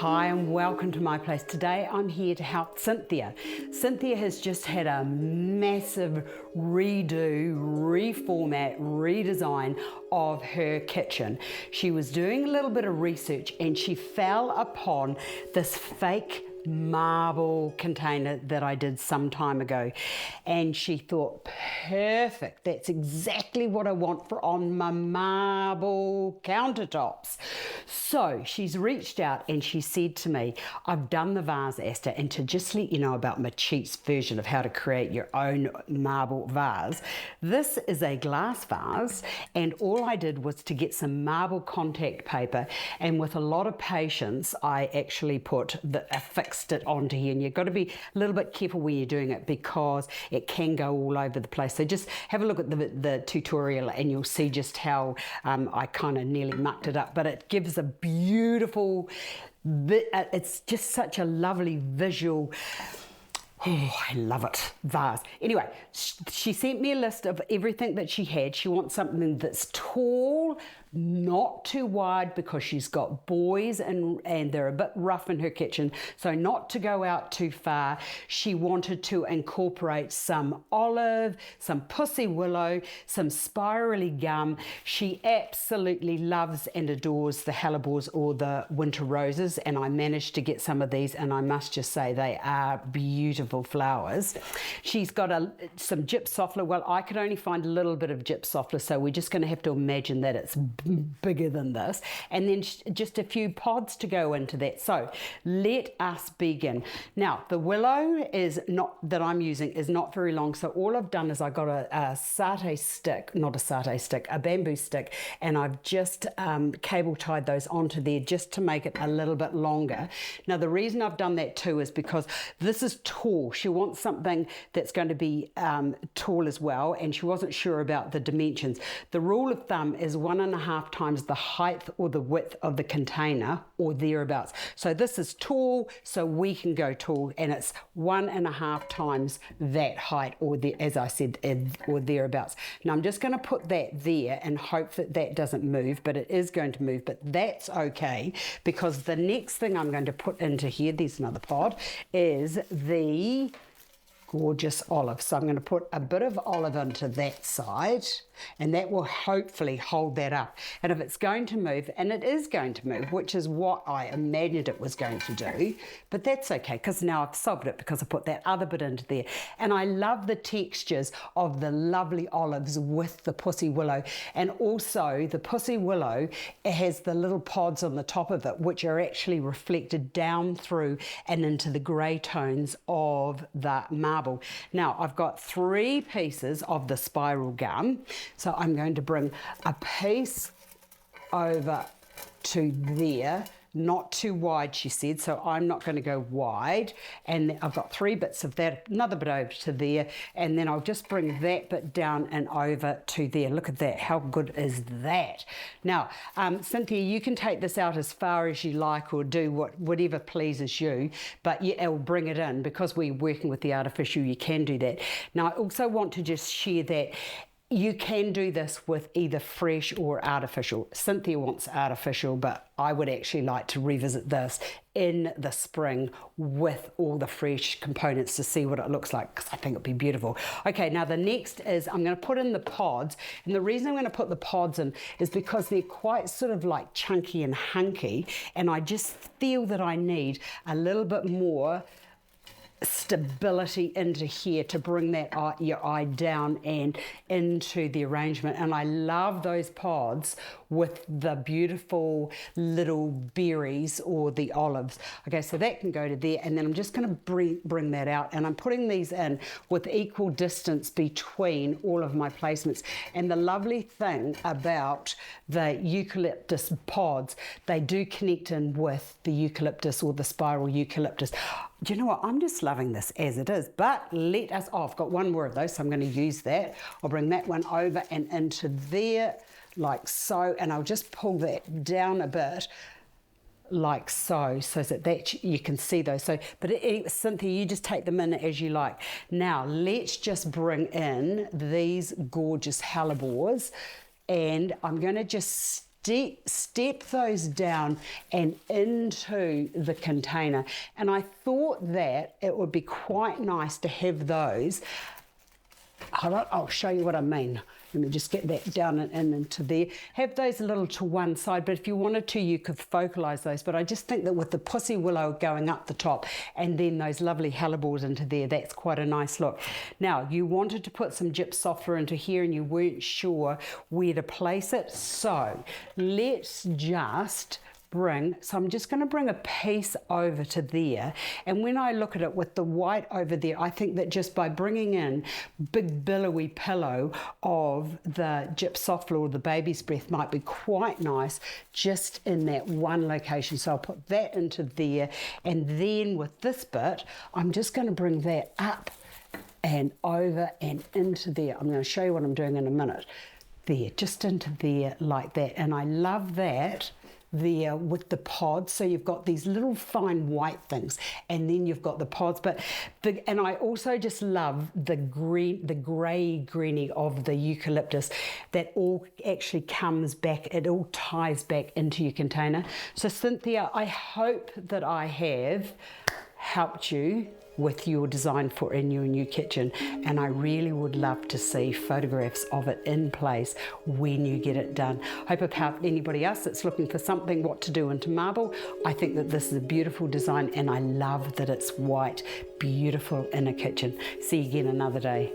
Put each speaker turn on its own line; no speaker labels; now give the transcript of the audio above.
Hi and welcome to my place. Today I'm here to help Cynthia. Cynthia has just had a massive redo, reformat, redesign of her kitchen. She was doing a little bit of research and she fell upon this fake marble container that I did some time ago, and she thought, perfect, that's exactly what I want for on my marble countertops. So she's reached out and she said to me, I've done the vase, Astar, and to just let you know about my cheats version of how to create your own marble vase, this is a glass vase, and all I did was to get some marble contact paper, and with a lot of patience I actually fixed it onto here. And you've got to be a little bit careful when you're doing it because it can go all over the place. So just have a look at the tutorial and you'll see just how I kind of nearly mucked it up, but it gives a beautiful, it's just such a lovely visual. Oh, I love it. Vase. Anyway, she sent me a list of everything that she had. She wants something that's tall, not too wide because she's got boys and they're a bit rough in her kitchen. So not to go out too far. She wanted to incorporate some olive, some pussy willow, some spirally gum. She absolutely loves and adores the hellebores or the winter roses. And I managed to get some of these and I must just say they are beautiful flowers. She's got some gypsophila. Well, I could only find a little bit of gypsophila, so we're just going to have to imagine that it's bigger than this, and then just a few pods to go into that. So let us begin. Now the willow is not that I'm using is not very long, so all I've done is I got a satay stick, not a satay stick, a bamboo stick, and I've just cable tied those onto there just to make it a little bit longer. Now the reason I've done that too is because this is tall. She wants something that's going to be tall as well, and she wasn't sure about the dimensions. The rule of thumb is 1.5 times the height or the width of the container or thereabouts. So this is tall, so we can go tall, and it's 1.5 times that height or as I said, or thereabouts. Now I'm just going to put that there and hope that that doesn't move, but it is going to move, but that's okay because the next thing I'm going to put into here, there's another pod, is the gorgeous olive. So I'm going to put a bit of olive into that side, and that will hopefully hold that up. And if it's going to move, and it is going to move, which is what I imagined it was going to do, but that's okay because now I've solved it because I put that other bit into there. And I love the textures of the lovely olives with the pussy willow, and also the pussy willow has the little pods on the top of it which are actually reflected down through and into the grey tones of the marble. Now I've got 3 pieces of the spiral gum, so I'm going to bring a piece over to there, not too wide she said, so I'm not going to go wide, and I've got 3 bits of that, another bit over to there, and then I'll just bring that bit down and over to there. Look at that, how good is that? Now Cynthia, you can take this out as far as you like or do whatever pleases you, but I'll bring it in because we're working with the artificial. You can do that. Now I also want to just share that you can do this with either fresh or artificial. Cynthia wants artificial, but I would actually like to revisit this in the spring with all the fresh components to see what it looks like, because I think it'd be beautiful. Okay, now the next is I'm going to put in the pods, and the reason I'm going to put the pods in is because they're quite sort of like chunky and hunky, and I just feel that I need a little bit more stability into here to bring that your eye down and into the arrangement. And I love those pods with the beautiful little berries or the olives. Okay, so that can go to there, and then I'm just going to bring that out, and I'm putting these in with equal distance between all of my placements. And the lovely thing about the eucalyptus pods, they do connect in with the eucalyptus or the spiral eucalyptus. Do you know what? I'm just loving this as it is, but I've got 1 more of those, so I'm going to use that. I'll bring that one over and into there like so, and I'll just pull that down a bit like so that you can see those. So, but Cynthia, you just take them in as you like. Now let's just bring in these gorgeous hellebores, and I'm going to just step those down and into the container. And I thought that it would be quite nice to have those. Hold on, I'll show you what I mean. Let me just get that down and into there. Have those a little to one side, but if you wanted to, you could focalize those. But I just think that with the pussy willow going up the top and then those lovely hellebores into there, that's quite a nice look. Now, you wanted to put some gypsophila into here and you weren't sure where to place it. So let's just so I'm just going to bring a piece over to there, and when I look at it with the white over there, I think that just by bringing in big billowy pillow of the gypsophila or the baby's breath might be quite nice just in that one location. So I'll put that into there, and then with this bit I'm just going to bring that up and over and into there. I'm going to show you what I'm doing in a minute. There, just into there like that, and I love that there with the pods. So you've got these little fine white things and then you've got the pods, and I also just love the grey greeny of the eucalyptus that all actually comes back, it all ties back into your container. So Cynthia, I hope that I have helped you with your design for in your new kitchen, and I really would love to see photographs of it in place when you get it done. Hope I've helped anybody else that's looking for something what to do into marble. I think that this is a beautiful design and I love that it's white, beautiful in a kitchen. See you again another day.